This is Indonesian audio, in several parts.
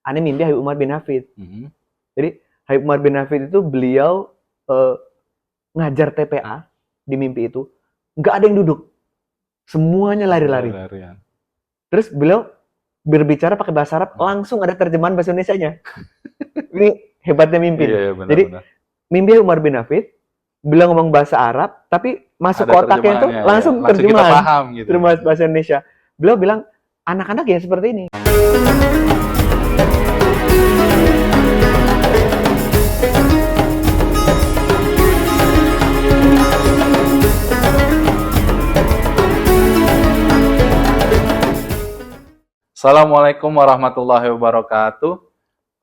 Ane mimpi Habib Umar bin Hafid. Mhm. Jadi Habib Umar bin Hafid itu beliau ngajar TPA di mimpi itu, nggak ada yang duduk, semuanya lari-lari. Lari-larian. Terus beliau berbicara pakai bahasa Arab, langsung ada terjemahan bahasa Indonesianya. Ini hebatnya mimpi. Iya, Jadi benar-benar. mimpi Umar bin Hafid, beliau ngomong bahasa Arab, tapi masuk ke Ada otaknya itu terjemahannya, langsung ya. Langsung kita terjemahan. paham gitu. Terjemahan bahasa Indonesia. Beliau bilang, anak-anak ya seperti ini. Assalamualaikum warahmatullahi wabarakatuh.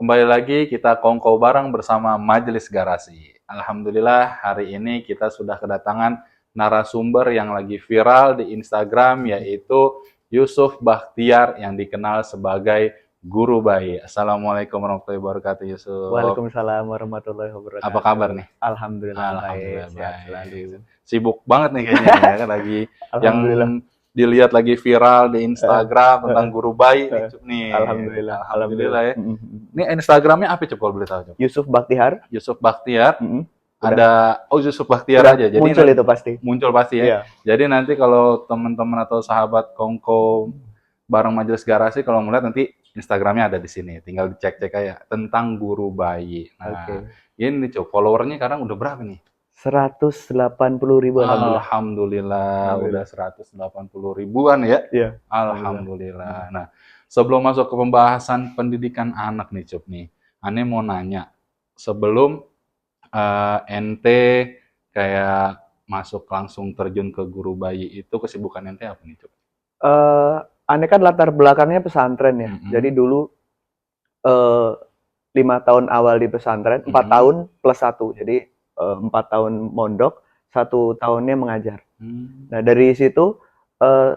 Kembali lagi kita kongko bareng bersama Majelis Garasi. Alhamdulillah hari ini kita sudah kedatangan narasumber yang lagi viral di Instagram, yaitu Yusuf Bakhtiar yang dikenal sebagai Guru Bayi. Assalamualaikum warahmatullahi wabarakatuh, Yusuf. Waalaikumsalam warahmatullahi wabarakatuh. Apa kabar nih? Alhamdulillah, Alhamdulillah baik. Sehat baik. selalu. Sibuk banget nih kayaknya ya, kan lagi yang Alhamdulillah. dilihat lagi viral di Instagram tentang guru bayi nih. Alhamdulillah. Alhamdulillah ya. Mm-mm. Ini Instagramnya apa coba kalau boleh tahu? Coba? Yusuf Bakhtiar. Yusuf Bakhtiar. Mm-mm. Ada Yusuf Bakhtiar Udah aja. Jadi muncul itu pasti. muncul pasti ya. Iya. Jadi nanti kalau teman-teman atau sahabat kongko bareng Majelis Garasi kalau melihat nanti Instagramnya ada di sini. Tinggal dicek-cek aja tentang guru bayi. Nah, Oke. ini coba followernya sekarang udah berapa nih? 180.000 alhamdulillah. Alhamdulillah udah 180 ribuan ya. Iya. Alhamdulillah. Nah, sebelum masuk ke pembahasan pendidikan anak nih, Cup nih. Ane mau nanya, sebelum ente kayak masuk langsung terjun ke guru bayi itu, kesibukan ente apa nih, Cup? Ane kan latar belakangnya pesantren ya. Mm-mm. Jadi dulu 5 tahun awal di pesantren, 4 Mm-mm. tahun plus 1. Jadi 4 tahun mondok, 1 tahunnya mengajar. Nah, dari situ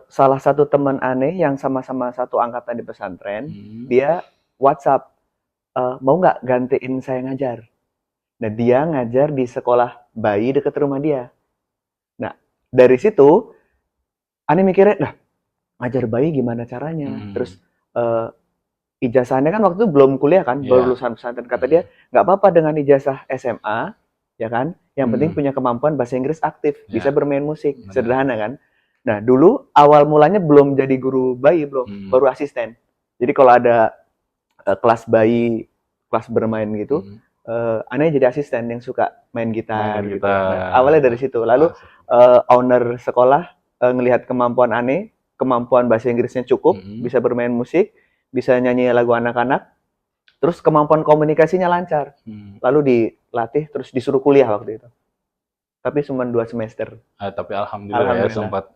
salah satu teman Ane yang sama-sama satu angkatan di pesantren, dia WhatsApp, mau nggak gantiin saya ngajar? Nah, dia ngajar di sekolah bayi dekat rumah dia. Nah, dari situ Ane mikirnya, nah, ngajar bayi gimana caranya? Terus ijazahnya kan waktu itu belum kuliah kan, baru lulusan pesantren. Kata dia, nggak apa-apa dengan ijazah SMA, ya kan? Yang penting punya kemampuan bahasa Inggris aktif, bisa bermain musik, sederhana kan? Nah, dulu awal mulanya belum jadi guru bayi, baru asisten. Jadi kalau ada kelas bayi, kelas bermain gitu, Ane jadi asisten yang suka main gitar. Gitu. Nah, awalnya dari situ. Lalu owner sekolah ngelihat kemampuan Ane, kemampuan bahasa Inggrisnya cukup, bisa bermain musik, bisa nyanyi lagu anak-anak, terus kemampuan komunikasinya lancar. Lalu dilatih, terus disuruh kuliah waktu itu. Tapi cuma 2 semester. Tapi alhamdulillah ya sempat.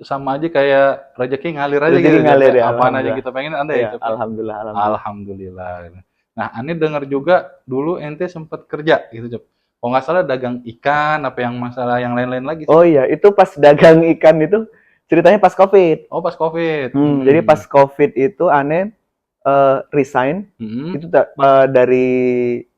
Sama aja kayak rezeki ngalir aja gitu. Ngalir ya. Apaan aja kita pengen ada ya. Alhamdulillah. Alhamdulillah. Nah, Ane dengar juga dulu ente sempat kerja gitu, Cep. Kalau nggak salah dagang ikan, apa yang masalah yang lain-lain lagi sih? Oh iya, itu pas dagang ikan itu ceritanya pas COVID. Oh, pas COVID. Jadi pas COVID itu Ane resign, itu dari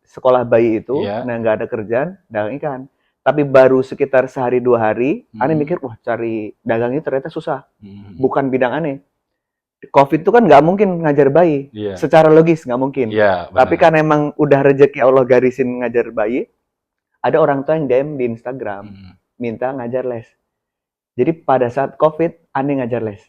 sekolah bayi itu, nah nggak ada kerjaan, dagang ikan. Tapi baru sekitar sehari 2 hari, Ane mikir, wah cari dagang ini ternyata susah, bukan bidang Ane. COVID itu kan nggak mungkin ngajar bayi, secara logis nggak mungkin. Tapi kan emang udah rezeki Allah garisin ngajar bayi, ada orang tua yang DM di Instagram, minta ngajar les. Jadi pada saat COVID, Ane ngajar les.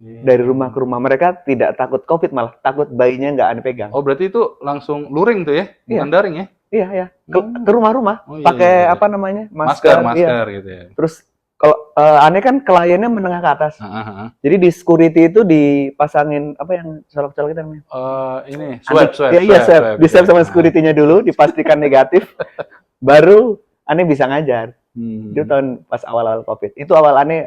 Dari rumah ke rumah. Mereka tidak takut COVID, malah takut bayinya nggak Ane pegang. Oh, berarti itu langsung luring tuh ya? Bukan daring ya? Iya. Ke rumah-rumah. Pakai apa namanya? Masker gitu ya. Terus kalau Ane kan kliennya menengah ke atas. Jadi di security itu dipasangin apa yang colok-colok itu namanya? Ini swab. Swab. Di swab sama security-nya dulu, dipastikan negatif. Baru Ane bisa ngajar. Itu tahun pas awal-awal COVID. Itu awal Ane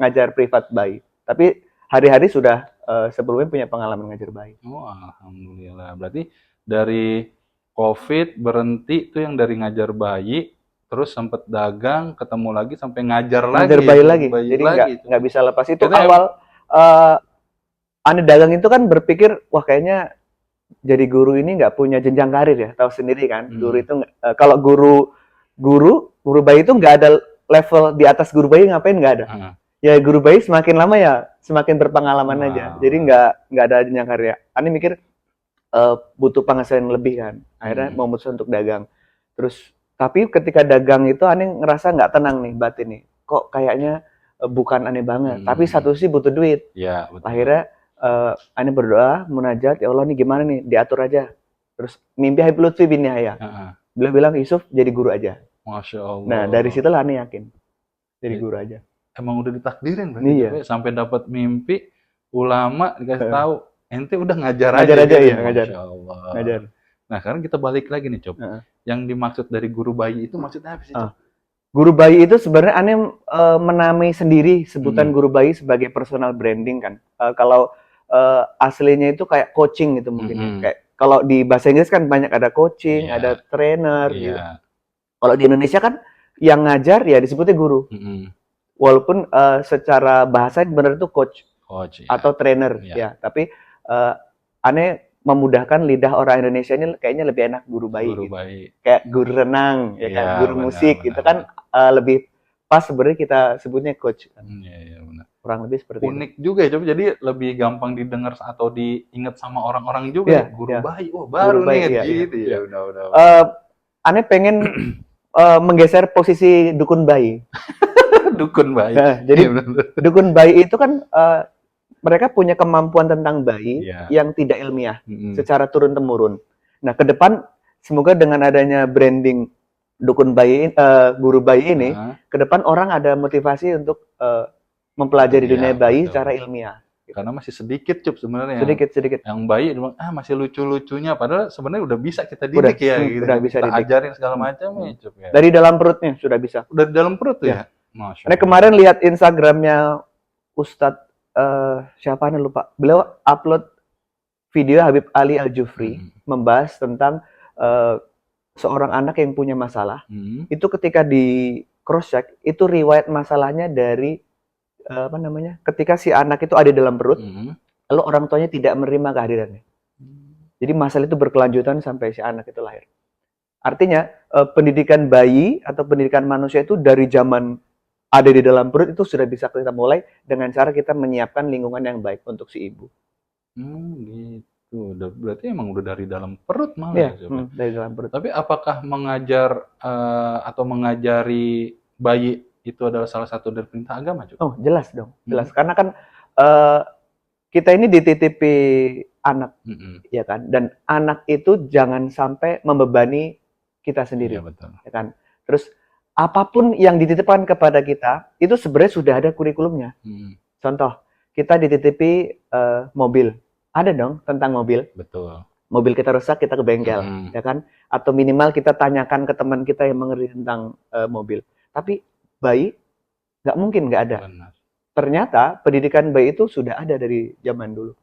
ngajar privat bayi. Tapi hari-hari sudah sebelumnya punya pengalaman ngajar bayi. Oh, alhamdulillah. Berarti dari COVID berhenti tuh yang dari ngajar bayi, terus sempet dagang, ketemu lagi sampai ngajar bayi lagi. Jadi nggak bisa lepas itu. Jadi awal Ane dagang itu kan berpikir, wah kayaknya jadi guru ini nggak punya jenjang karir ya. Tahu sendiri kan, guru itu kalau guru bayi itu nggak ada level di atas guru bayi, ngapain nggak ada. Ya guru bayi semakin lama ya semakin berpengalaman aja. Jadi nggak ada jenjang karir. Ane mikir butuh penghasilan yang lebih kan. Akhirnya Hmm. memutuskan untuk dagang. Terus tapi ketika dagang itu aneh ngerasa nggak tenang nih batin nih. Kok kayaknya bukan aneh banget. Tapi satu sisi butuh duit. Ya, betul. Akhirnya aneh berdoa, munajat, ya Allah nih gimana nih, diatur aja. Terus mimpi Habib Lutfi bin Yahya. Beliau bilang Yusuf jadi guru aja. Masya Allah. Nah dari situlah aneh yakin jadi Iya. guru aja. Emang udah ditakdirin berarti Iya. Job, sampai dapat mimpi ulama dikasih tahu ente udah ngajar Ngajar aja aja, gitu. iya, ngajar. Masya Allah. Ngajar. Nah, sekarang kita balik lagi nih, Cob. Yang dimaksud dari guru bayi itu maksudnya apa sih, Cob? Guru bayi itu sebenarnya aneh menamai sendiri sebutan guru bayi sebagai personal branding kan. Kalau aslinya itu kayak coaching gitu mungkin ya. Kayak kalau di bahasa Inggris kan banyak ada coaching, ada trainer gitu. Kalau di Indonesia kan yang ngajar ya disebutnya guru. Walaupun secara bahasa benar itu coach atau trainer ya. Tapi aneh memudahkan lidah orang Indonesia ini kayaknya lebih enak guru bayi. Guru gitu. bayi. Kayak guru renang, ya kan, guru musik, itu kan lebih pas sebenarnya kita sebutnya coach. Iya, benar. Kurang lebih seperti unik itu. Juga ya, Coba. Jadi lebih gampang didengar atau diingat sama orang-orang juga. Guru bayi, oh baru nih gitu ya. Benar. Aneh pengen menggeser posisi dukun bayi. Dukun bayi. Jadi dukun bayi itu kan mereka punya kemampuan tentang bayi yang tidak ilmiah secara turun-temurun. Nah, ke depan semoga dengan adanya branding dukun bayi, guru bayi ini, ke depan orang ada motivasi untuk mempelajari dunia bayi secara ilmiah. Karena masih sedikit, Cup, sebenarnya. Sedikit. Yang bayi masih lucu-lucunya, padahal sebenarnya udah bisa kita didik gitu. Udah bisa kita ajarin segala macam ya, Cup, ya. Dari dalam perutnya sudah bisa. Udah di dalam perut tuh ya. Masya Allah. Nah, kemarin lihat Instagramnya Ustadz siapa nih lupa. Beliau upload video Habib Ali Al-Jufri membahas tentang seorang anak yang punya masalah. Itu ketika di cross check itu riwayat masalahnya dari ketika si anak itu ada dalam perut, lalu orang tuanya tidak menerima kehadirannya. Jadi masalah itu berkelanjutan sampai si anak itu lahir. Artinya pendidikan bayi atau pendidikan manusia itu dari zaman ada di dalam perut itu sudah bisa kita mulai dengan cara kita menyiapkan lingkungan yang baik untuk si ibu. Gitu. Berarti emang udah dari dalam perut malah. Dari dalam perut. Tapi apakah mengajar atau mengajari bayi itu adalah salah satu dari perintah agama, Cuk? Oh, jelas dong. Jelas. Karena kan kita ini dititipi anak, ya kan? Dan anak itu jangan sampai membebani kita sendiri. Iya, betul. Ya kan? Terus apapun yang dititipkan kepada kita, itu sebenarnya sudah ada kurikulumnya. Contoh, kita dititipi mobil. Ada dong tentang mobil. Betul. Mobil kita rusak, kita ke bengkel. Ya kan? Atau minimal kita tanyakan ke teman kita yang mengerti tentang mobil. Tapi bayi, nggak mungkin nggak ada. Benar. Ternyata pendidikan bayi itu sudah ada dari zaman dulu.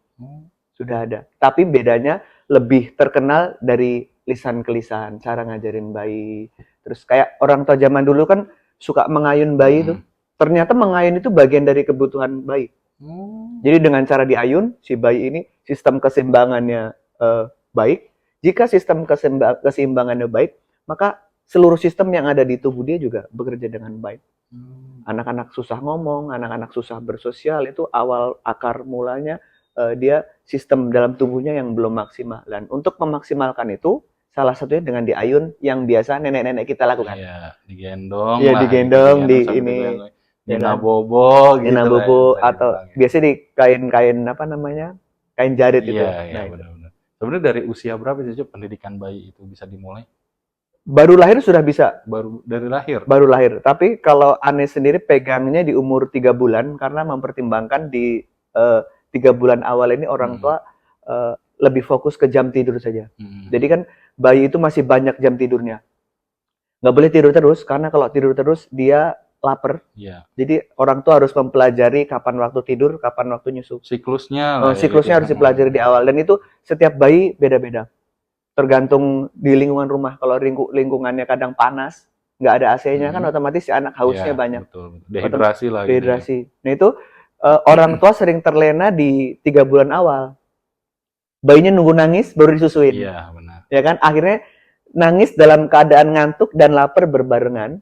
Sudah ada. Tapi bedanya lebih terkenal dari lisan ke lisan, cara ngajarin bayi. Terus kayak orang tua zaman dulu kan suka mengayun bayi itu. Ternyata mengayun itu bagian dari kebutuhan bayi. Jadi dengan cara diayun, si bayi ini sistem keseimbangannya baik. Jika sistem keseimbangannya baik, maka seluruh sistem yang ada di tubuh dia juga bekerja dengan baik. Anak-anak susah ngomong, anak-anak susah bersosial, itu awal akar mulanya dia sistem dalam tubuhnya yang belum maksimal. Dan untuk memaksimalkan itu, salah satunya dengan diayun yang biasa nenek-nenek kita lakukan. Iya, digendong. Iya, digendong di ini. Nina bobo gitu. Nina bobo atau biasanya di kain-kain kain jarit itu. Iya, benar-benar. Sebenarnya dari usia berapa sih pendidikan bayi itu bisa dimulai? Baru lahir sudah bisa. Baru dari lahir? Baru lahir. Tapi kalau Ane sendiri pegangnya di umur 3 bulan karena mempertimbangkan di 3 bulan awal ini orang tua lebih fokus ke jam tidur saja. Jadi kan bayi itu masih banyak jam tidurnya. Nggak boleh tidur terus, karena kalau tidur terus dia lapar. Jadi orang tua harus mempelajari kapan waktu tidur, kapan waktu nyusu. Siklusnya. Siklusnya harus dipelajari di awal. Dan itu setiap bayi beda-beda. Tergantung di lingkungan rumah. Kalau lingkungannya kadang panas, nggak ada AC-nya kan otomatis si anak hausnya banyak. Betul. Dehidrasi lah. Dehidrasi. Nah itu orang tua sering terlena di 3 bulan awal. Bayinya nunggu nangis baru disusuin. Iya, benar. Ya kan? Akhirnya nangis dalam keadaan ngantuk dan lapar berbarengan.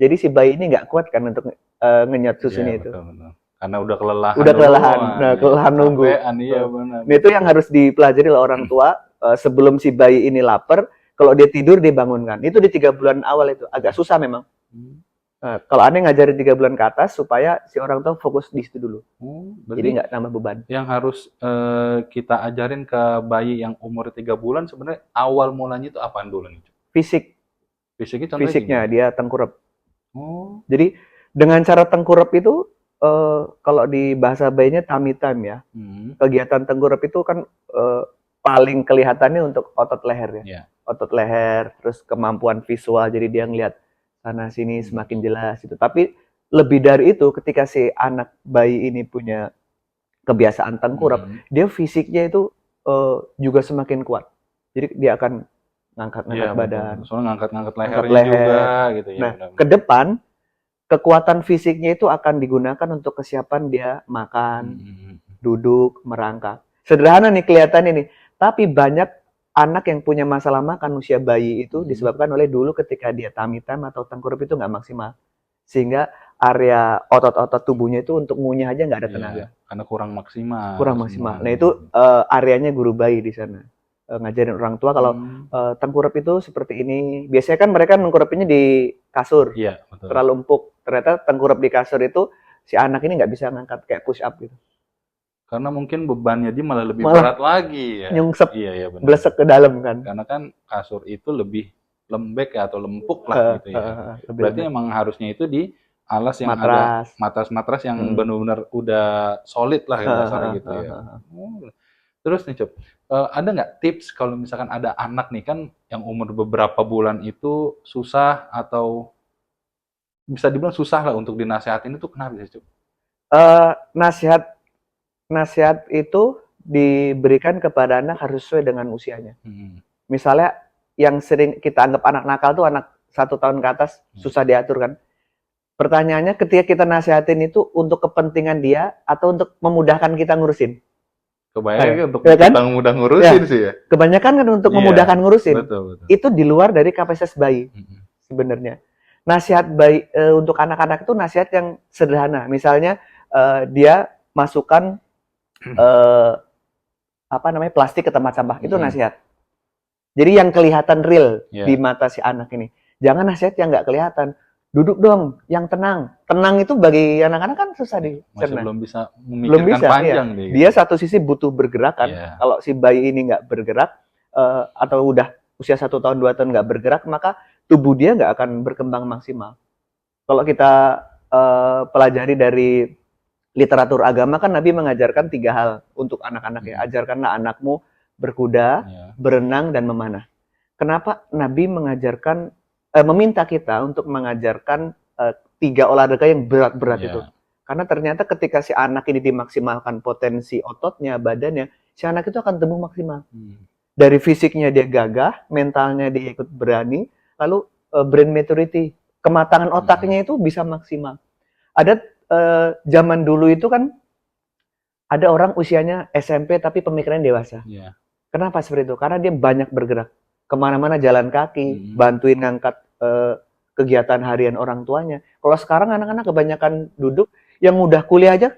Jadi si bayi ini nggak kuat kan untuk ngenyot susunya itu. Betul. Karena udah kelelahan. Kelelahan nunggu. Iya, benar. Nah, itu yang harus dipelajari oleh orang tua sebelum si bayi ini lapar, kalau dia tidur dibangunkan. Itu di 3 bulan awal itu agak susah memang. Kalau aneh ngajarin 3 bulan ke atas supaya si orang tua fokus di situ dulu. Jadi nggak nambah beban. Yang harus kita ajarin ke bayi yang umur 3 bulan sebenarnya awal mulanya itu apaan dulu nih? Fisiknya dia tengkurap. Jadi dengan cara tengkurap itu kalau di bahasa bayinya tummy time ya. Kegiatan tengkurap itu kan paling kelihatannya untuk otot leher ya. Otot leher, terus kemampuan visual, jadi dia ngelihat sana sini semakin jelas itu. Tapi lebih dari itu, ketika si anak bayi ini punya kebiasaan tengkurap, dia fisiknya itu juga semakin kuat. Jadi dia akan ngangkat-ngangkat badan. Soalnya ngangkat lehernya juga gitu ya. Nah, ke depan kekuatan fisiknya itu akan digunakan untuk kesiapan dia makan, duduk, merangkak. Sederhana nih kelihatannya nih, tapi banyak anak yang punya masalah makan usia bayi itu disebabkan oleh dulu ketika dia tummy time atau tengkurap itu nggak maksimal. Sehingga area otot-otot tubuhnya itu untuk ngunyah aja nggak ada tenaga. Karena kurang maksimal. Nah itu areanya guru bayi di sana. Ngajarin orang tua kalau tengkurap itu seperti ini. Biasanya kan mereka tengkurapnya di kasur. Iya, betul. Terlalu empuk. Ternyata tengkurap di kasur itu si anak ini nggak bisa ngangkat kayak push up gitu. Karena mungkin bebannya dia malah lebih berat lagi ya. Nyungsep, benar. blesek ke dalam kan. Karena kan kasur itu lebih lembek ya, atau lempuk lah gitu ya. Berarti emang harusnya itu di alas yang ada matras yang benar-benar udah solid lah ya dasarnya gitu ya. Terus nih Cep, ada nggak tips kalau misalkan ada anak nih kan yang umur beberapa bulan itu susah atau bisa dibilang susah lah untuk dinasehatin, itu kenapa sih Cep? Nasihat itu diberikan kepada anak harus sesuai dengan usianya. Misalnya yang sering kita anggap anak nakal tuh anak 1 tahun ke atas, susah diatur kan. Pertanyaannya ketika kita nasihatin itu untuk kepentingan dia atau untuk memudahkan kita ngurusin? Kebanyakan untuk kita mudah ngurusin sih ya. Kebanyakan kan untuk memudahkan ngurusin. Betul. Itu di luar dari kapasitas bayi sebenarnya. Nasihat bayi untuk anak-anak itu nasihat yang sederhana. Misalnya dia masukkan plastik ke tempat sampah, itu nasihat. Jadi yang kelihatan real di mata si anak ini. Jangan nasihat yang nggak kelihatan. Duduk dong, yang tenang. Tenang itu bagi anak-anak kan susah dicerna. Belum bisa memikirkan panjang iya. Dia satu sisi butuh bergerak kan. Kalau si bayi ini nggak bergerak atau udah usia 1 tahun 2 tahun nggak bergerak, maka tubuh dia nggak akan berkembang maksimal. Kalau kita pelajari dari literatur agama kan Nabi mengajarkan 3 hal untuk anak-anak ya. Ajarkanlah anakmu berkuda, berenang, dan memanah. Kenapa Nabi mengajarkan, meminta kita untuk mengajarkan 3 olahraga yang berat-berat itu? Karena ternyata ketika si anak ini dimaksimalkan potensi ototnya, badannya, si anak itu akan tumbuh maksimal. Dari fisiknya dia gagah, mentalnya dia ikut berani, lalu brain maturity, kematangan otaknya itu bisa maksimal. Ada zaman dulu itu kan ada orang usianya SMP tapi pemikirannya dewasa. Kenapa seperti itu? Karena dia banyak bergerak. Kemana-mana jalan kaki, bantuin ngangkat kegiatan harian orang tuanya. Kalau sekarang anak-anak kebanyakan duduk, yang udah kuliah aja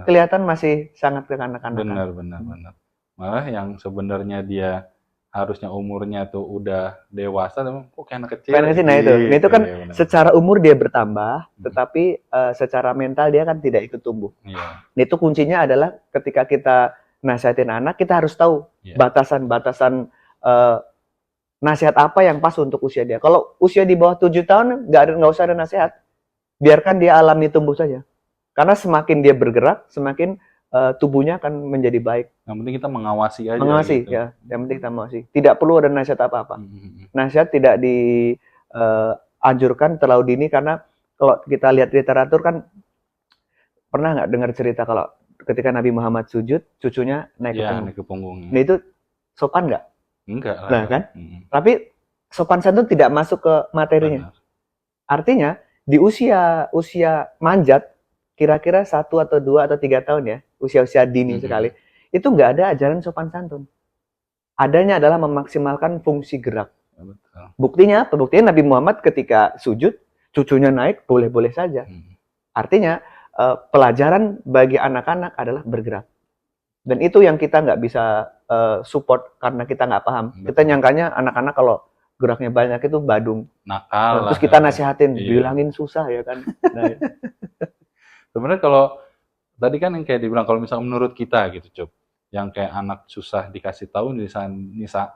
kelihatan masih sangat kekanak-kanakan. Benar. Malah yang sebenarnya dia harusnya umurnya tuh udah dewasa, kok kayak anak kecil. Nah itu kan secara umur dia bertambah, tetapi secara mental dia kan tidak ikut tumbuh. Itu kuncinya adalah ketika kita nasihatin anak, kita harus tahu batasan-batasan nasihat apa yang pas untuk usia dia. Kalau usia di bawah 7 tahun, nggak usah ada nasihat. Biarkan dia alami tumbuh saja. Karena semakin dia bergerak, semakin tubuhnya akan menjadi baik. Yang penting kita mengawasi aja. Gitu. Ya. Yang penting kita mengawasi. Tidak perlu ada nasihat apa-apa. Nasihat tidak dianjurkan terlalu dini, karena kalau kita lihat literatur kan, pernah nggak dengar cerita kalau ketika Nabi Muhammad sujud, cucunya naik ke punggung. Nah itu sopan nggak? Enggak lah. Nah kan? Tapi sopan santun tidak masuk ke materinya. Artinya di usia manjat, kira-kira 1 atau 2 atau 3 tahun ya, usia-usia dini sekali, itu nggak ada ajaran sopan santun. Adanya adalah memaksimalkan fungsi gerak. Buktinya apa? Buktinya Nabi Muhammad ketika sujud, cucunya naik, boleh-boleh saja. Artinya pelajaran bagi anak-anak adalah bergerak. Dan itu yang kita nggak bisa support karena kita nggak paham. Betul. Kita nyangkanya anak-anak kalau geraknya banyak itu badung. Nakal Terus lah. kita nasihatin, Iya. bilangin susah ya kan. Nah, Sebenarnya kalau tadi kan yang kayak dibilang kalau misalnya menurut kita gitu, Cup, yang kayak anak susah dikasih tahu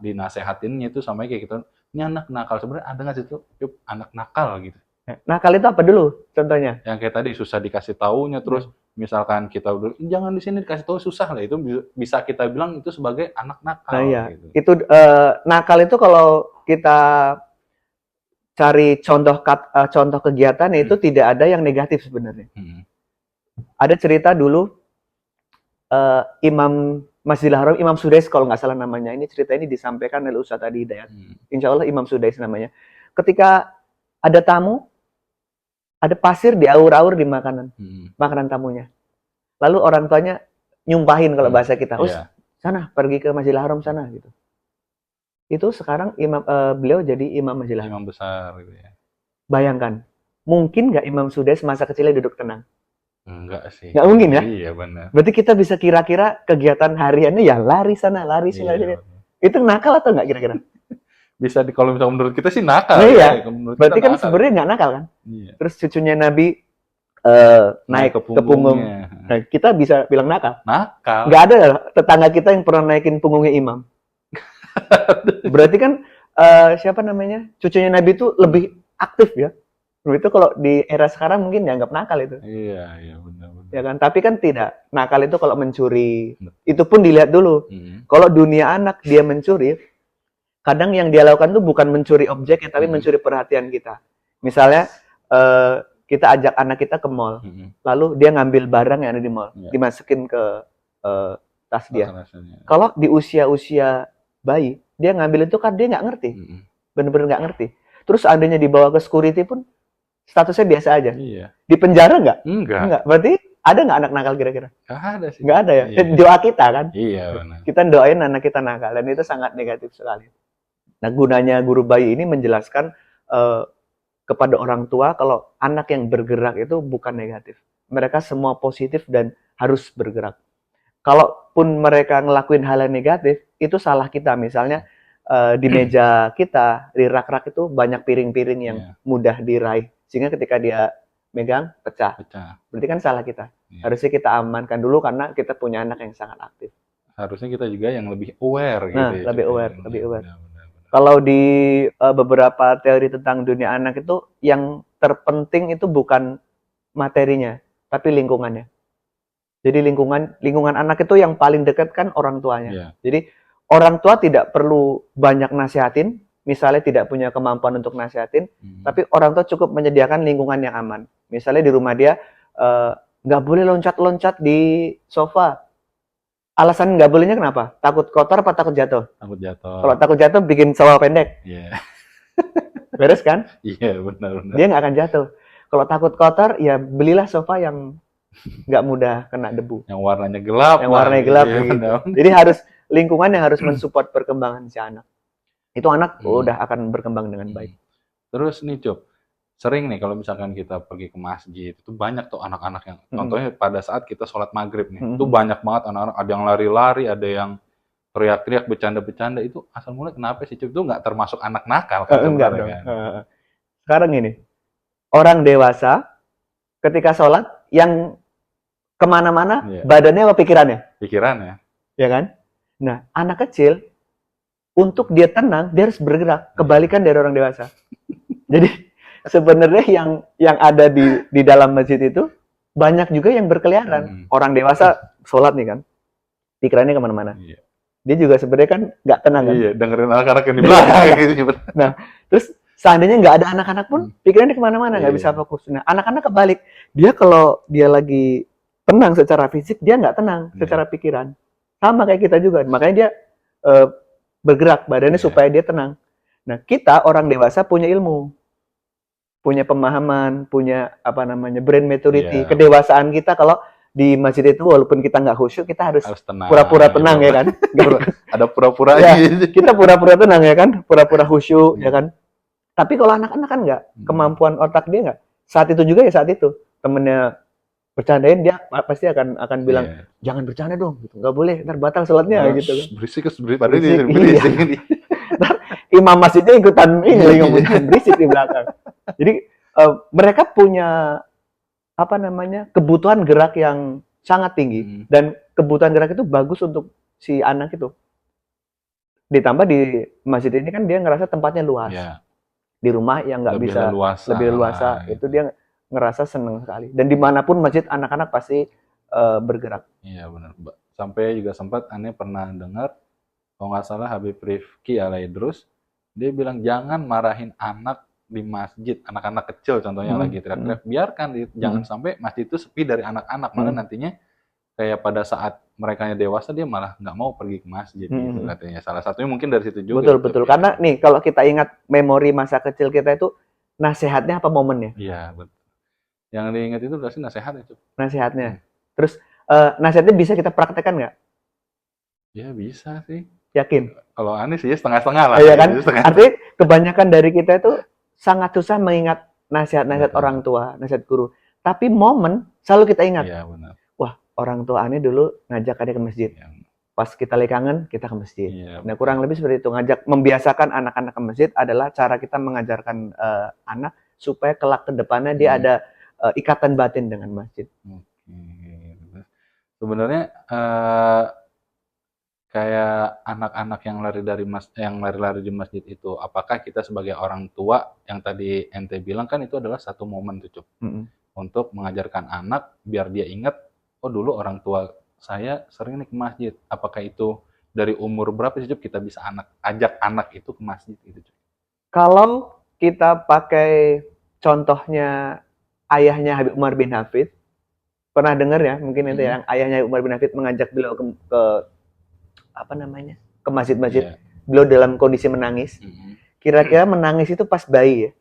dinasehatinnya itu sama kayak gitu. Ini anak nakal. Sebenarnya ada nggak sih tuh, Cup, anak nakal gitu? nakal itu apa dulu contohnya? Yang kayak tadi susah dikasih taunya, terus misalkan kita udah jangan di sini dikasih tahu susah lah, itu bisa kita bilang itu sebagai anak nakal. Nah iya, Gitu. itu nakal itu kalau kita cari contoh kegiatan itu tidak ada yang negatif sebenarnya. Ada cerita dulu Imam Masjidil Haram, Imam Sudais kalau nggak salah namanya. Ini cerita ini disampaikan oleh Ustaz Adi Hidayat. Insya Allah Imam Sudais namanya. Ketika ada tamu, ada pasir diaur-aur di makanan tamunya. Lalu orang tuanya nyumpahin kalau bahasa kita, sana pergi ke Masjidil Haram sana gitu. Itu sekarang beliau jadi imam Masjidil Haram. Imam besar gitu ya. Bayangkan, mungkin nggak Imam Sudais masa kecilnya duduk tenang? Enggak sih. Nggak mungkin ya? Iya benar. Berarti kita bisa kira-kira kegiatan hariannya ya lari sana, lari sana. Iya, itu nakal atau nggak kira-kira? Bisa kalau misalnya menurut kita sih nakal. Nah, iya. Berarti Berarti kan sebenarnya nggak nakal kan? Iya. Terus cucunya Nabi naik ke punggung. Nah, kita bisa bilang nakal. Nakal. Nggak ada tetangga kita yang pernah naikin punggungnya imam. Berarti kan siapa namanya? Cucunya Nabi itu lebih aktif ya. Itu kalau di era sekarang mungkin dianggap nakal itu. Iya, benar. Ya kan? Tapi kan tidak. Nakal itu kalau mencuri, itu pun dilihat dulu. Kalau dunia anak dia mencuri, kadang yang dia lakukan itu bukan mencuri objek ya, tapi mencuri perhatian kita. Misalnya kita ajak anak kita ke mall, lalu dia ngambil barang yang ada di mall, dimasukin ke tas dia. Kalau di usia bayi, dia ngambil itu kan dia nggak ngerti, bener-bener nggak ngerti. Terus seandainya dibawa ke security pun statusnya biasa aja. Iya. Di penjara nggak? Enggak. Berarti ada nggak anak nakal kira-kira? Nggak ada sih. Nggak ada ya. Iya. Doa kita kan. Iya benar. Kita doain anak kita nakal dan itu sangat negatif sekali. Nah gunanya guru bayi ini menjelaskan kepada orang tua kalau anak yang bergerak itu bukan negatif. Mereka semua positif dan harus bergerak. Kalaupun mereka ngelakuin hal yang negatif, itu salah kita. Misalnya di meja kita, di rak-rak itu banyak piring-piring yang mudah diraih. Sehingga ketika dia megang, pecah. Berarti kan salah kita. Harusnya kita amankan dulu karena kita punya anak yang sangat aktif. Harusnya kita juga yang lebih aware gitu. Nah, lebih aware. Benar. Kalau di beberapa teori tentang dunia anak itu, yang terpenting itu bukan materinya, tapi lingkungannya. Jadi lingkungan anak itu yang paling dekat kan orang tuanya. Jadi orang tua tidak perlu banyak nasihatin, misalnya tidak punya kemampuan untuk nasihatin, tapi orang tua cukup menyediakan lingkungan yang aman. Misalnya di rumah dia nggak boleh loncat-loncat di sofa. Alasan nggak bolehnya kenapa? Takut kotor apa takut jatuh? Takut jatuh. Kalau takut jatuh bikin sofa pendek. Iya. Beres kan? Iya, benar. Dia nggak akan jatuh. Kalau takut kotor, ya belilah sofa yang nggak mudah kena debu. Yang warnanya gelap. Yang warnanya gelap. Gitu. Jadi harus lingkungan yang harus mensupport perkembangan si anak. Itu anak udah akan berkembang dengan baik. Terus nih, Cuk, sering nih kalau misalkan kita pergi ke masjid, itu banyak tuh anak-anak yang, contohnya pada saat kita sholat maghrib nih, itu banyak banget anak-anak, ada yang lari-lari, ada yang teriak-teriak, bercanda-bercanda, itu asal mula kenapa sih, Cuk? Itu nggak termasuk anak nakal kan? Enggak dong. Kan? Sekarang gini, orang dewasa ketika sholat, yang kemana-mana, badannya apa pikirannya? Pikirannya. Ya kan? Nah, anak kecil, untuk dia tenang, dia harus bergerak. Kebalikan dari orang dewasa. Jadi, sebenarnya yang ada di dalam masjid itu, banyak juga yang berkeliaran. Orang dewasa sholat nih kan, pikirannya kemana-mana. Dia juga sebenarnya kan nggak tenang kan. Iya, dengerin anak-anak yang di belakang. Nah, terus seandainya nggak ada anak-anak pun, pikirannya kemana-mana, nggak bisa fokus. Nah, anak-anak kebalik. Dia kalau dia lagi tenang secara fisik, dia nggak tenang secara pikiran. Sama kayak kita juga. Makanya dia bergerak badannya supaya dia tenang. Nah, kita orang dewasa punya ilmu, punya pemahaman, punya brain maturity, kedewasaan kita. Kalau di masjid itu walaupun kita nggak khusyuk, kita harus pura-pura tenang ya kan. Ada pura-pura kita pura-pura tenang ya kan, pura-pura khusyuk ya kan. Tapi kalau anak-anak kan nggak, kemampuan otak dia nggak. Saat itu juga ya saat itu. Temennya bercandain dia pasti akan bilang Iya. jangan bercanda dong, gitu. Nggak boleh, ntar batal sholatnya gitu kan. Berisik, padahal Berisik, dia berisik. iya. Ntar imam masjidnya ikutan ini lagi ngomong jangan berisik di belakang. Jadi mereka punya apa namanya kebutuhan gerak yang sangat tinggi dan kebutuhan gerak itu bagus untuk si anak itu. Ditambah di masjid ini kan dia ngerasa tempatnya luas. Iya. Di rumah yang nggak Lebih bisa leluasa lebih leluasa lah, itu gitu. dia ngerasa seneng sekali. Dan dimanapun masjid anak-anak pasti bergerak. Iya benar, Mbak. Sampai juga sempat aneh pernah dengar, kalau nggak salah Habib Rifki Alaidrus, dia bilang jangan marahin anak di masjid, anak-anak kecil contohnya lagi teriak-teriak, biarkan, jangan sampai masjid itu sepi dari anak-anak, malah nantinya kayak pada saat mereka dewasa dia malah nggak mau pergi ke masjid gitu katanya. Salah satunya mungkin dari situ juga. Betul, betul. Karena nih kalau kita ingat memori masa kecil kita itu nasihatnya apa momennya? Iya, betul. Yang diingat itu pasti nasihat itu. Nasihatnya. Terus nasihatnya bisa kita praktekkan nggak? Ya bisa sih. Yakin? Kalau aneh sih setengah-setengah lah. Iya kan? Setengah. Artinya kebanyakan dari kita itu sangat susah mengingat nasihat-nasihat orang tua, nasihat guru. Tapi momen selalu kita ingat. Iya benar. Wah, orang tua aneh dulu ngajak aneh ke masjid. Iya. Pas kita lagi kangen, kita ke masjid. Iya, nah, kurang lebih seperti itu. Membiasakan anak-anak ke masjid adalah cara kita mengajarkan anak supaya kelak ke depannya dia ada ikatan batin dengan masjid. Oke. Sebenarnya kayak anak-anak yang lari-lari di masjid itu, apakah kita sebagai orang tua yang tadi ente bilang kan itu adalah satu momen tuh, Cuk, untuk mengajarkan anak biar dia ingat, oh dulu orang tua saya sering nih ke masjid. Apakah itu dari umur berapa sih, Cuk, kita bisa ajak anak itu ke masjid gitu, Cuk? Kalau kita pakai contohnya ayahnya Habib Umar bin Hafid, pernah dengar ya mungkin itu yang ayahnya Habib Umar bin Hafid mengajak beliau ke apa namanya ke masjid-masjid, beliau dalam kondisi menangis. Kira-kira menangis itu pas bayi ya.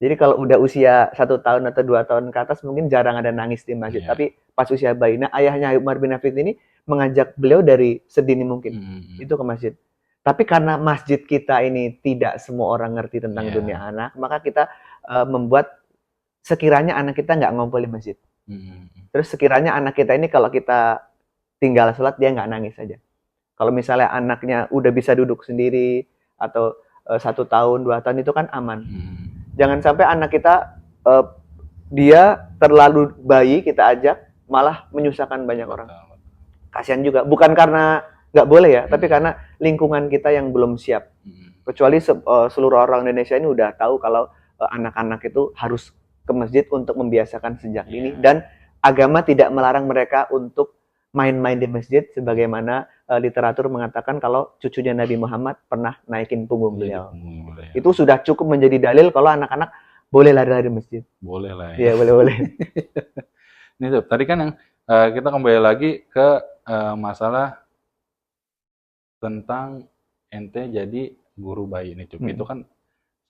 Jadi kalau udah usia 1 tahun atau 2 tahun ke atas mungkin jarang ada nangis di masjid. Tapi pas usia bayi, nah ayahnya Habib Umar bin Hafid ini mengajak beliau dari sedini mungkin itu ke masjid. Tapi karena masjid kita ini tidak semua orang ngerti tentang dunia anak, maka kita membuat sekiranya anak kita nggak ngumpul di masjid. Terus sekiranya anak kita ini kalau kita tinggal sholat dia nggak nangis saja. Kalau misalnya anaknya udah bisa duduk sendiri atau 1 tahun, 2 tahun itu kan aman. Jangan sampai anak kita dia terlalu bayi kita ajak malah menyusahkan banyak orang. Kasihan juga. Bukan karena nggak boleh ya, tapi karena lingkungan kita yang belum siap. Kecuali seluruh orang Indonesia ini udah tahu kalau anak-anak itu harus ke masjid untuk membiasakan sejak dini dan agama tidak melarang mereka untuk main-main di masjid sebagaimana literatur mengatakan kalau cucunya Nabi Muhammad pernah naikin punggung beliau. Itu sudah cukup menjadi dalil kalau anak-anak boleh lari-lari di masjid. Boleh lah ya. Iya, boleh-boleh. Ini tuh, tadi kan yang kita kembali lagi ke masalah tentang ente jadi guru bayi ini, Cuk. Itu kan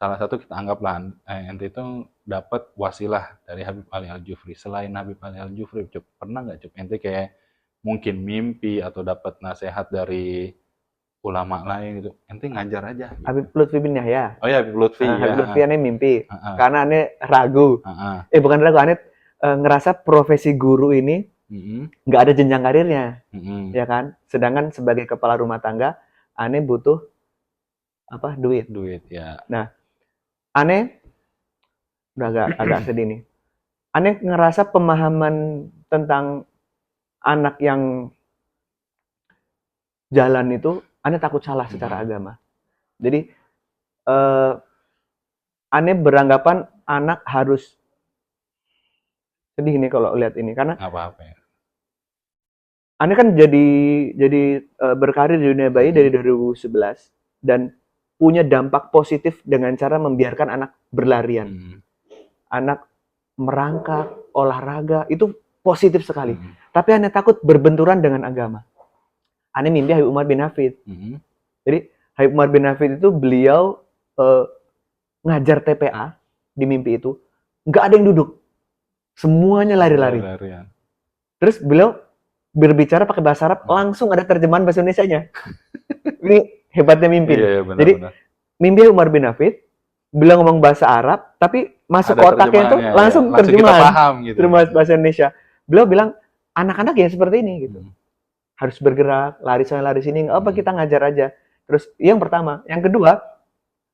salah satu kita anggaplah ente itu dapat wasilah dari Habib Ali Al-Jufri. Selain Habib Ali Al-Jufri, Cuk, pernah nggak, Cuk, ente kayak mungkin mimpi atau dapat nasihat dari ulama lain gitu, ente ngajar aja gitu. Habib Lutfi bin Yahya. Oh ya, Habib Lutfi. Habib Lutfi aneh mimpi karena aneh ragu. Bukan ragu, aneh ngerasa profesi guru ini nggak ada jenjang karirnya, ya kan. Sedangkan sebagai kepala rumah tangga aneh butuh apa? Duit ya. Nah, aneh udah agak sedih nih. Aneh ngerasa pemahaman tentang anak yang jalan itu, aneh takut salah secara agama. Jadi, aneh beranggapan anak harus sedih nih kalau lihat ini karena apa-apa ya. Aneh kan jadi berkarir di dunia bayi dari 2011 dan punya dampak positif dengan cara membiarkan anak berlarian. Anak merangkak, olahraga, itu positif sekali. Tapi aneh takut berbenturan dengan agama. Aneh mimpi Habib Umar bin Hafid. Jadi Habib Umar bin Hafid itu beliau ngajar TPA di mimpi itu. Nggak ada yang duduk. Semuanya lari-lari. Terus beliau berbicara pakai bahasa Arab, langsung ada terjemahan bahasa Indonesianya. Ini hebatnya mimpi. Jadi mimpi Habib Umar bin Hafid, beliau ngomong bahasa Arab, tapi masuk ke otaknya itu langsung terjemahan. Paham, gitu. Terjemahan bahasa Indonesia. beliau bilang anak-anak ya seperti ini gitu. Harus bergerak, lari sana lari sini, nggak apa kita ngajar aja. Terus yang pertama, yang kedua,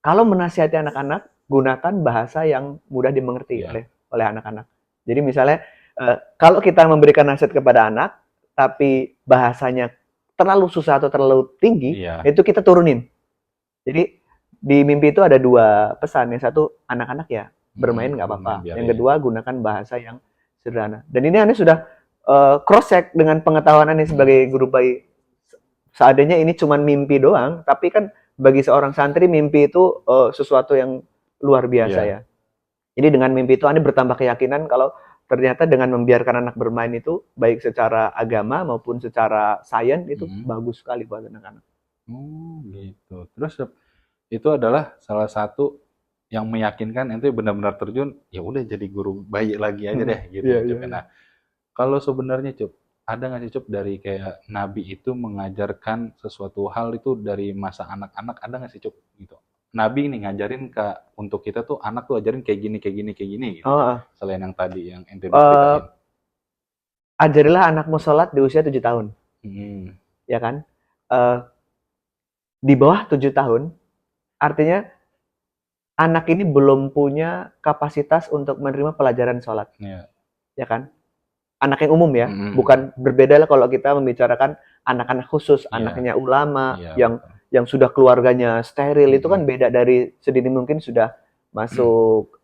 kalau menasihati anak-anak, gunakan bahasa yang mudah dimengerti oleh anak-anak. Jadi misalnya kalau kita memberikan nasihat kepada anak, tapi bahasanya terlalu susah atau terlalu tinggi, itu kita turunin. Jadi di mimpi itu ada 2 pesan. Yang satu, anak-anak ya bermain nggak apa-apa. Yang kedua, gunakan bahasa yang sederhana. Dan ini Ane sudah cross-check dengan pengetahuan Ane sebagai guru bayi. Seadanya ini cuma mimpi doang, tapi kan bagi seorang santri mimpi itu sesuatu yang luar biasa ya. Jadi dengan mimpi itu Ane bertambah keyakinan kalau ternyata dengan membiarkan anak bermain itu, baik secara agama maupun secara sains, itu bagus sekali buat anak-anak. Gitu. Terus itu adalah salah satu yang meyakinkan ente benar-benar terjun, ya udah jadi guru bayi lagi aja deh gitu. Nah, kalau sebenarnya Cup, ada nggak sih Cup dari kayak Nabi itu mengajarkan sesuatu hal itu dari masa anak-anak, ada nggak sih Cup gitu? Nabi nih ngajarin untuk kita tuh anak tuh ajarin kayak gini gitu. Selain yang tadi yang ente ceritain. Ajarilah anakmu sholat di usia 7 tahun. Ya kan? Di bawah 7 tahun, artinya anak ini belum punya kapasitas untuk menerima pelajaran sholat. Ya kan? Anak yang umum ya, bukan berbeda lah kalau kita membicarakan anak-anak khusus, anaknya ulama, yang sudah keluarganya steril, itu kan beda dari sedini mungkin sudah masuk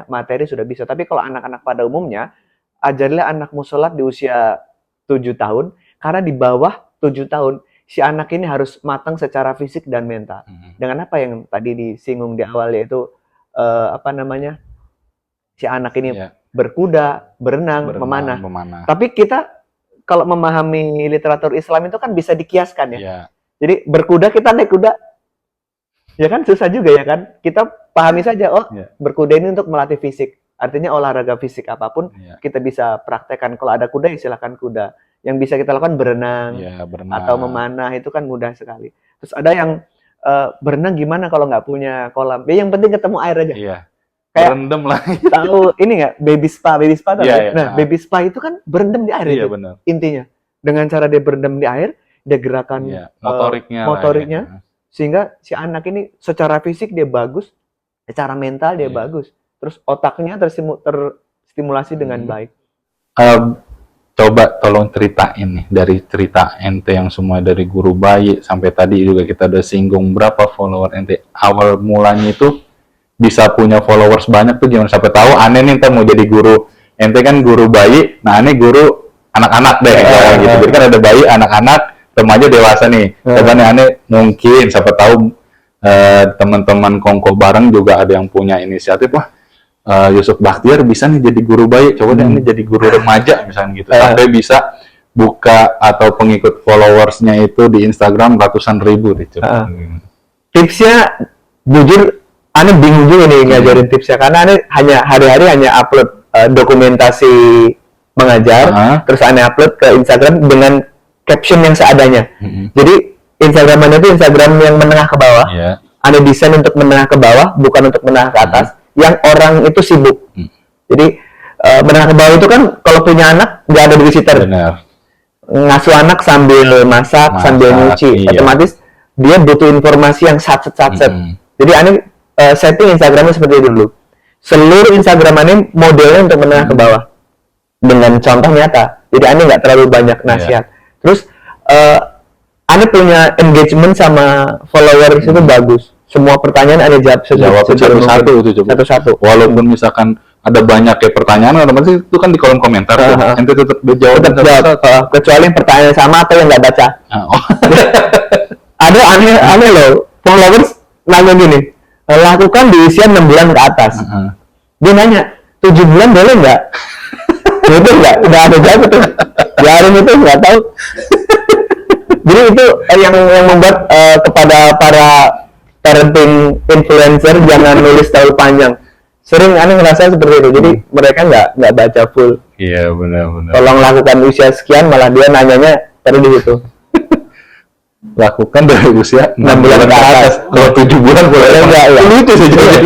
materi sudah bisa. Tapi kalau anak-anak pada umumnya, ajarilah anakmu sholat di usia 7 tahun, karena di bawah 7 tahun, si anak ini harus matang secara fisik dan mental. Dengan apa yang tadi disinggung di awal, yaitu si anak ini berkuda, berenang, memanah. Tapi kita kalau memahami literatur Islam itu kan bisa dikiaskan ya. Jadi berkuda, kita naik kuda, ya kan susah juga ya kan. Kita pahami saja, berkuda ini untuk melatih fisik. Artinya olahraga fisik apapun kita bisa praktekkan. Kalau ada kuda, ya silakan kuda. Yang bisa kita lakukan berenang, atau memanah, itu kan mudah sekali. Terus ada yang berenang gimana kalau nggak punya kolam? Ya yang penting ketemu air aja. Kayak berendam lah. Tahu ini nggak, baby spa tahu? Nah, baby spa itu kan berendam di air itu. Intinya dengan cara dia berendam di air, dia gerakan motoriknya sehingga si anak ini secara fisik dia bagus, secara mental dia bagus, terus otaknya terstimulasi dengan baik. Coba tolong ceritain nih, dari cerita ente yang semua dari guru bayi sampai tadi juga kita udah singgung berapa follower ente, awal mulanya itu bisa punya followers banyak tuh gimana? Sampai tahu Ane nih ntar mau jadi guru, ente kan guru bayi, nah Ane guru anak-anak deh gitu. Jadi kan ada bayi, anak-anak, remaja, dewasa nih. Coba nih Ane mungkin siapa tahu teman-teman kongko bareng juga ada yang punya inisiatif, Yusuf Bakhtiar bisa nih jadi guru bayi, coba deh Ane jadi guru remaja misalnya gitu. Sampai bisa buka atau pengikut followersnya itu di Instagram ratusan ribu deh. Tipsnya jujur Ane bingung juga nih ngajarin tipsnya, karena Ane hari-hari hanya upload dokumentasi mengajar, terus Ane upload ke Instagram dengan caption yang seadanya. Jadi Instagram Ane itu Instagram yang menengah ke bawah. Ane desain untuk menengah ke bawah, bukan untuk menengah ke atas. Yang orang itu sibuk. Jadi menengah ke bawah itu kan kalau punya anak nggak ada babysitter. Ngasuh anak sambil masak sambil nyuci, otomatis dia butuh informasi yang satset. Jadi Ane setting Instagramnya seperti dulu. Seluruh Instagram Ane modelnya untuk menengah ke bawah dengan contoh nyata. Jadi Ane nggak terlalu banyak nasihat. Terus Ane punya engagement sama followers itu bagus. Semua pertanyaan Ane jawab satu-satu. Walaupun misalkan ada banyak kayak pertanyaan, otomatis itu kan di kolom komentar. Ente tetap jawab. Kecuali pertanyaan sama atau yang nggak baca. Ada aneh loh. Followers nanya gini, lakukan di usia 6 bulan ke atas. Dia nanya, 7 bulan boleh nggak? Itu nggak ada jawab tuh. Biarin itu, nggak tahu. Jadi itu yang membuat kepada para parenting influencer jangan nulis terlalu panjang. Sering Ane ngerasa seperti itu. Jadi mereka nggak baca full. Iya, benar. Tolong lakukan usia sekian, malah dia nanyanya terus di situ. Lakukan dari usia 6 bulan ke atas. Kalau 7 bulan boleh enggak? Itu saja.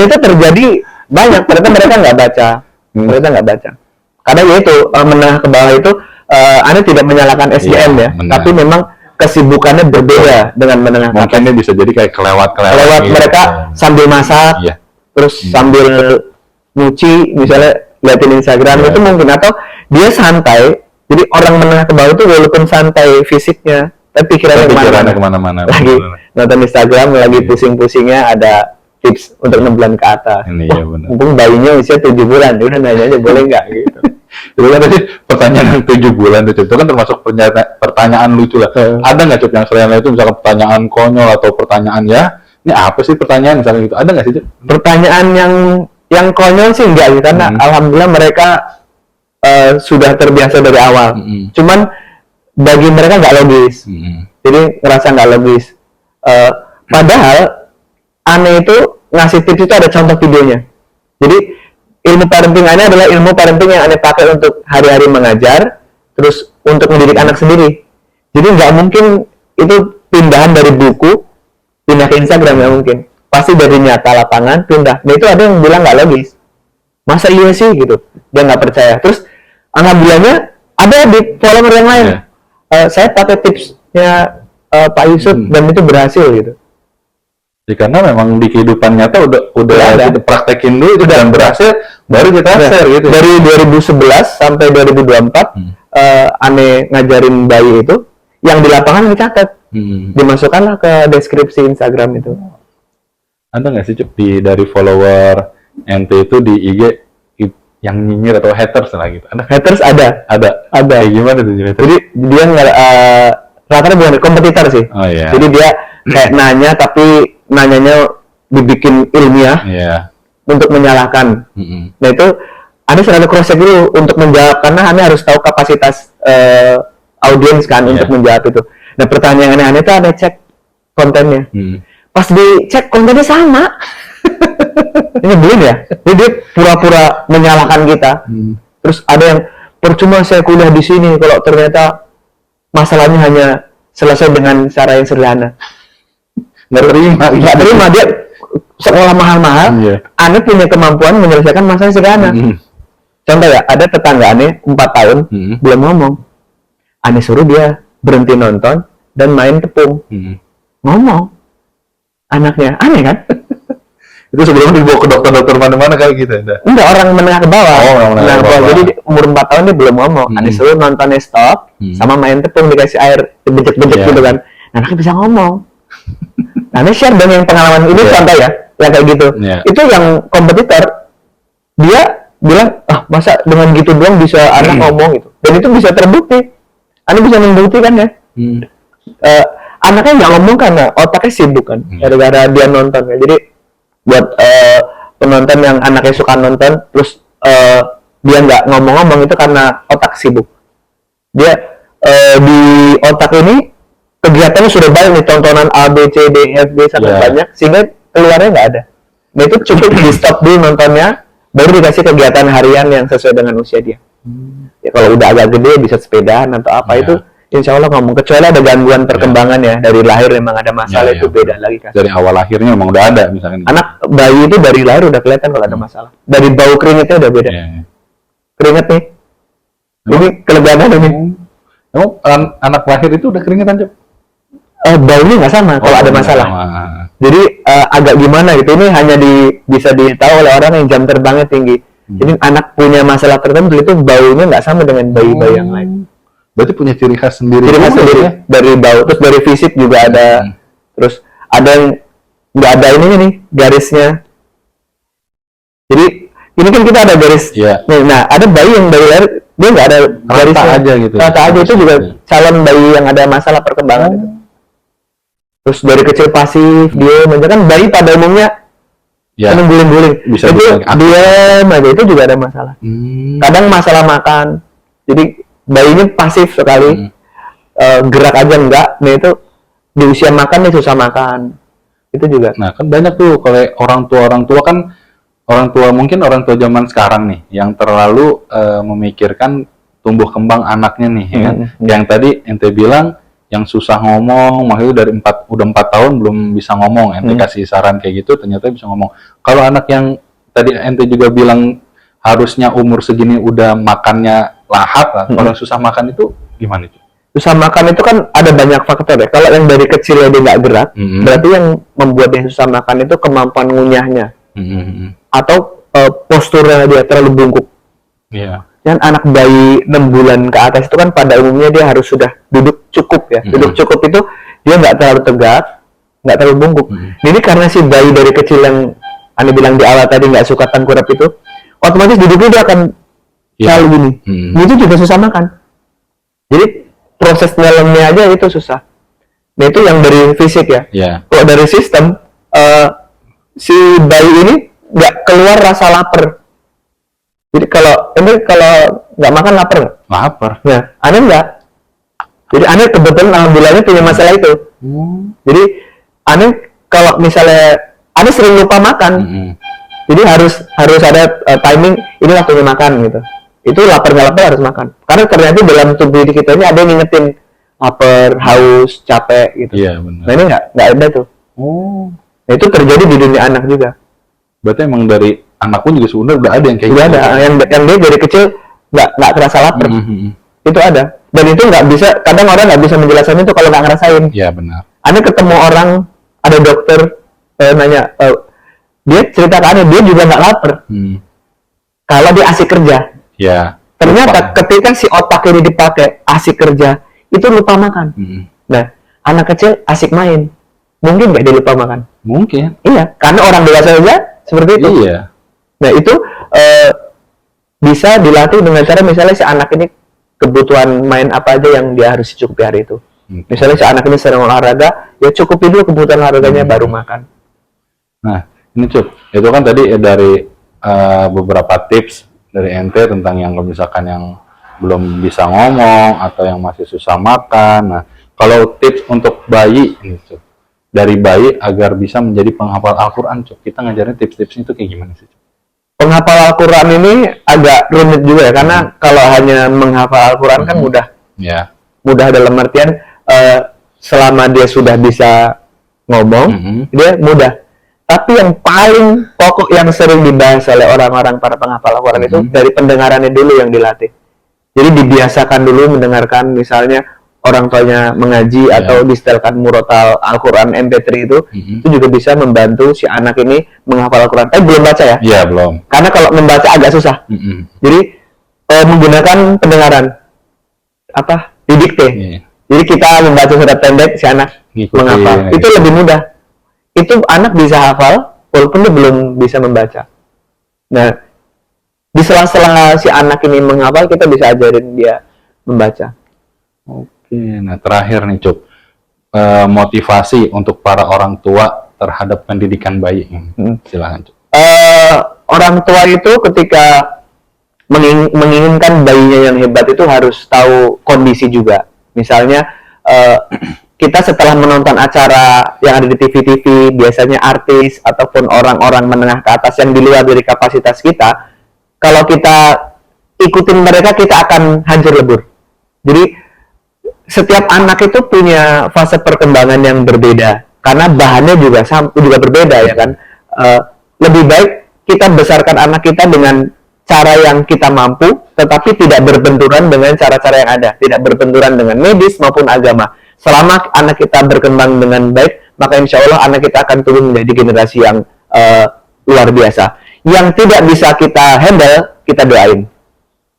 Itu terjadi banyak. Ternyata mereka nggak baca. Karena yaitu menengah ke bawah itu Anda tidak menyalahkan SDM ya, tapi memang kesibukannya berbeda dengan menengah ke atas. Mungkin bisa jadi kayak kelewat gitu. Mereka sambil masak, terus sambil nyuci, misalnya liatin Instagram itu mungkin, atau dia santai. Jadi orang menengah ke bawah itu walaupun santai fisiknya, tapi pikirannya kemana-mana. Lagi nonton Instagram, lagi pusing-pusingnya ada tips untuk 6 bulan ke atas. Mumpung bayinya usia 7 bulan, dia udah nanya aja boleh nggak gitu. Itu kan tadi pertanyaan 7 bulan itu kan termasuk pertanyaan lucu lah. Ada nggak Cuk yang selain itu misalkan pertanyaan konyol atau pertanyaan ya ini apa sih pertanyaan misalnya gitu, ada nggak sih Cuk? Pertanyaan yang konyol sih enggak sih, karena alhamdulillah mereka sudah terbiasa dari awal. Cuman bagi mereka nggak logis, jadi ngerasa nggak logis. Padahal aneh itu ngasih tips itu ada contoh videonya. Jadi ilmu parenting aneh adalah ilmu parenting yang aneh pakai untuk hari-hari mengajar, terus untuk mendidik anak sendiri. Jadi nggak mungkin itu pindahan dari buku pindah ke Instagram, nggak mungkin. Pasti dari nyata lapangan pindah. Nah itu ada yang bilang nggak logis. Masa iya sih gitu? Dia nggak percaya. Terus alhamdulillahnya ada di follower yang lain. Saya pakai tipsnya Pak Yusuf dan itu berhasil gitu. Ya, karena memang di kehidupan nyata udah kita praktekin dulu itu dan berhasil, baru kita share gitu. Dari 2011 sampai 2024 aneh ngajarin bayi itu, yang di lapangan dicatat, dimasukkanlah ke deskripsi Instagram itu. Ada nggak sih Cuk dari follower ente itu di IG yang nyinyir atau haters lah gitu? Ada? Haters ada. Kayak gimana tuh? Jadi dia nggak rata-rata bukan kompetitor sih. Jadi dia kayak nanya tapi nanyanya dibikin ilmiah untuk menyalahkan. Nah itu Anda selalu cross check dulu untuk menjawab, karena Anda harus tahu kapasitas audiens kan untuk menjawab itu. Nah pertanyaan aneh-aneh itu Anda cek kontennya. Pas dicek kontennya sama. Ini belum ya? Jadi dia pura-pura menyalahkan kita. Terus ada yang percuma saya kuliah di sini kalau ternyata masalahnya hanya selesai dengan cara yang sederhana. Nggak terima dia sekolah mahal-mahal. Aneh punya kemampuan menyelesaikan masalah sederhana. Contoh ya, ada tetangga aneh 4 tahun belum ngomong. Aneh suruh dia berhenti nonton dan main tepung. Ngomong anaknya, aneh kan? Itu sebelum dibawa ke dokter-dokter mana-mana kali gitu. Enggak, orang menengah ke bawah. Menengah ke bawah. Jadi umur 4 tahun dia belum ngomong. Aneh suruh nontonnya stop sama main tepung, dikasih air dibejek-bejek gitu kan. Anaknya bisa ngomong. Aneh share dong yang pengalaman ini contoh ya, yang kayak gitu. Itu yang kompetitor, dia bilang, masa dengan gitu doang bisa anak ngomong gitu. Dan itu bisa terbukti. Aneh bisa membuktikan ya. Anaknya nggak ngomong karena otaknya sibuk kan, gara-gara dia nonton ya. Jadi buat penonton yang anaknya suka nonton, terus dia nggak ngomong-ngomong itu karena otak sibuk. Dia di otak ini kegiatannya sudah banyak nih, tontonan A, B, C, D, F, G sangat banyak, sehingga keluarnya nggak ada. Nah itu cukup di stop dulu nontonnya, baru dikasih kegiatan harian yang sesuai dengan usia dia. Ya, kalau udah agak gede bisa sepedaan atau apa itu insya Allah ngomong, kecuali ada gangguan perkembangan ya, dari lahir memang ada masalah itu beda lagi kan. Dari awal lahirnya memang udah ada misalkan. Anak bayi itu dari lahir udah kelihatan kalau ada masalah. Dari bau keringetnya udah beda. Keringet nih. Ini kelebihan ada nih. Emang anak lahir itu udah keringetan Cuk? Baunya nggak sama kalau ada masalah. Jadi agak gimana gitu. Ini hanya bisa ditahu oleh orang yang jam terbangnya tinggi. Jadi anak punya masalah tertentu itu baunya nggak sama dengan bayi-bayi yang lain. Berarti punya ciri khas sendiri. Ciri khas sendiri dari bau, terus dari fisik juga ada. Terus ada yang nggak ada ininya nih, garisnya. Jadi ini kan kita ada garis. Nah, ada bayi yang dari lahir dia nggak ada garisnya. Rata aja gitu. Rata aja itu juga calon bayi yang ada masalah perkembangan itu. Terus dari kecil pasif, dia kan bayi pada umumnya seneng guling-guling. Bisa diam aja, itu juga ada masalah. Kadang masalah makan. Jadi bayinya pasif sekali, gerak aja enggak. Nah itu di usia makan nih susah makan. Itu juga. Nah kan banyak tuh kalau orang tua kan, orang tua zaman sekarang nih yang terlalu memikirkan tumbuh kembang anaknya nih, kan? Yang tadi ente bilang yang susah ngomong, maksudnya udah 4 tahun belum bisa ngomong, ente kasih saran kayak gitu ternyata bisa ngomong. Kalau anak yang tadi ente juga bilang harusnya umur segini udah makannya lahap lah. Kalau susah makan itu gimana Cuk? Susah makan itu kan ada banyak faktor ya. Kalau yang dari kecil dia nggak gerak, berarti yang membuat dia susah makan itu kemampuan ngunyahnya atau posturnya dia terlalu bungkuk. Iya. Dan anak bayi 6 bulan ke atas itu kan pada umumnya dia harus sudah duduk cukup ya. Duduk cukup itu dia nggak terlalu tegak, nggak terlalu bungkuk. Jadi karena si bayi dari kecil yang Anda bilang di awal tadi nggak suka tengkurap itu, otomatis duduknya dia akan selalu gini. Itu juga susah makan. Jadi proses dalamnya aja itu susah. Nah itu yang dari fisik ya. Kalau dari sistem, si bayi ini nggak keluar rasa lapar. Jadi kalau nggak makan lapar nggak? Lapar. Nah, aneh nggak. Jadi aneh kebetulan alhamdulillahnya punya masalah itu. Jadi aneh kalau misalnya aneh sering lupa makan. Jadi harus ada timing ini waktunya makan gitu. Itu lapar nggak lapar harus makan. Karena ternyata dalam tubuh kita ini ada yang ngingetin lapar, haus, capek gitu. Iya benar. Nah ini nggak ada tuh. Nah, itu terjadi di dunia anak juga. Berarti emang dari anak pun juga sebenarnya udah ada yang kayak gitu. Ada yang dia dari kecil nggak terasa lapar. Itu ada. Dan itu nggak bisa. Kadang orang nggak bisa menjelaskan itu kalau nggak ngerasain. Iya benar. Aneh ketemu orang, ada dokter nanya, dia cerita ke Aneh dia juga nggak lapar. Kalau dia asik kerja. Ya. Ternyata ketika si otak ini dipakai asik kerja, itu lupa makan. Nah, anak kecil asik main, mungkin nggak dia lupa makan? Mungkin. Iya, karena orang dewasa aja seperti itu. Iya. Nah itu bisa dilatih dengan cara misalnya si anak ini kebutuhan main apa aja yang dia harus cukupi hari itu. Misalnya si anak ini sering olahraga, ya cukupi dulu kebutuhan olahraganya baru makan. Nah ini Cuk, itu kan tadi dari beberapa tips dari ente tentang yang misalkan yang belum bisa ngomong atau yang masih susah makan. Nah kalau tips untuk bayi ini Cuk, dari bayi agar bisa menjadi penghafal Al-Quran Cuk, kita ngajarin tips-tipsnya itu kayak gimana sih Cuk? Penghafal Al-Quran ini agak rumit juga ya, karena kalau hanya menghafal Al-Quran kan mudah. Mudah dalam artian selama dia sudah bisa ngomong, dia mudah. Tapi yang paling pokok yang sering dibahas oleh orang-orang para penghafal Al-Quran itu dari pendengarannya dulu yang dilatih. Jadi dibiasakan dulu mendengarkan misalnya orang tuanya mengaji atau disetelkan murotal Al-Quran MP3 itu juga bisa membantu si anak ini menghafal Al-Quran. Tapi belum baca ya? Iya, belum. Karena kalau membaca agak susah. Jadi menggunakan pendengaran didikte. Jadi kita membaca surat pendek, si anak menghafal. Itu lebih mudah. Itu anak bisa hafal walaupun dia belum bisa membaca. Nah, di sela-sela si anak ini menghafal, kita bisa ajarin dia membaca. Oke, nah terakhir nih Cuk, motivasi untuk para orang tua terhadap pendidikan bayi. Silakan Cuk. Orang tua itu ketika menginginkan bayinya yang hebat itu harus tahu kondisi juga. Misalnya kita setelah menonton acara yang ada di TV-TV, biasanya artis ataupun orang-orang menengah ke atas yang di luar dari kapasitas kita, kalau kita ikutin mereka, kita akan hancur lebur. Jadi setiap anak itu punya fase perkembangan yang berbeda, karena bahannya juga berbeda ya kan. Lebih baik kita besarkan anak kita dengan cara yang kita mampu, tetapi tidak berbenturan dengan cara-cara yang ada, tidak berbenturan dengan medis maupun agama. Selama anak kita berkembang dengan baik, maka insya Allah anak kita akan tumbuh menjadi generasi yang luar biasa. Yang tidak bisa kita handle, kita doain.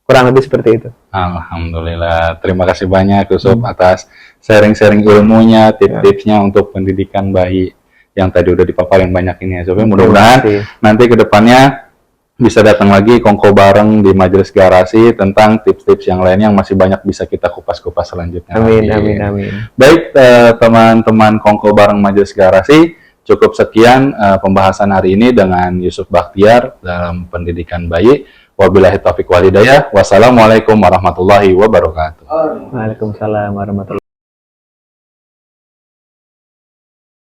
Kurang lebih seperti itu. Alhamdulillah. Terima kasih banyak Yusuf atas sharing-sharing ilmunya, tips-tipsnya untuk pendidikan bayi yang tadi udah dipaparin banyak ini ya. Mudah-mudahan nanti ke depannya bisa datang lagi kongko bareng di Majelis Garasi tentang tips-tips yang lainnya yang masih banyak bisa kita kupas-kupas selanjutnya. Amin. Baik teman-teman kongko bareng Majelis Garasi, cukup sekian pembahasan hari ini dengan Yusuf Bakhtiar dalam pendidikan bayi. Wabillahi taufiq wal hidayah. Wassalamualaikum warahmatullahi wabarakatuh. Waalaikumsalam warahmatullahi wabarakatuh.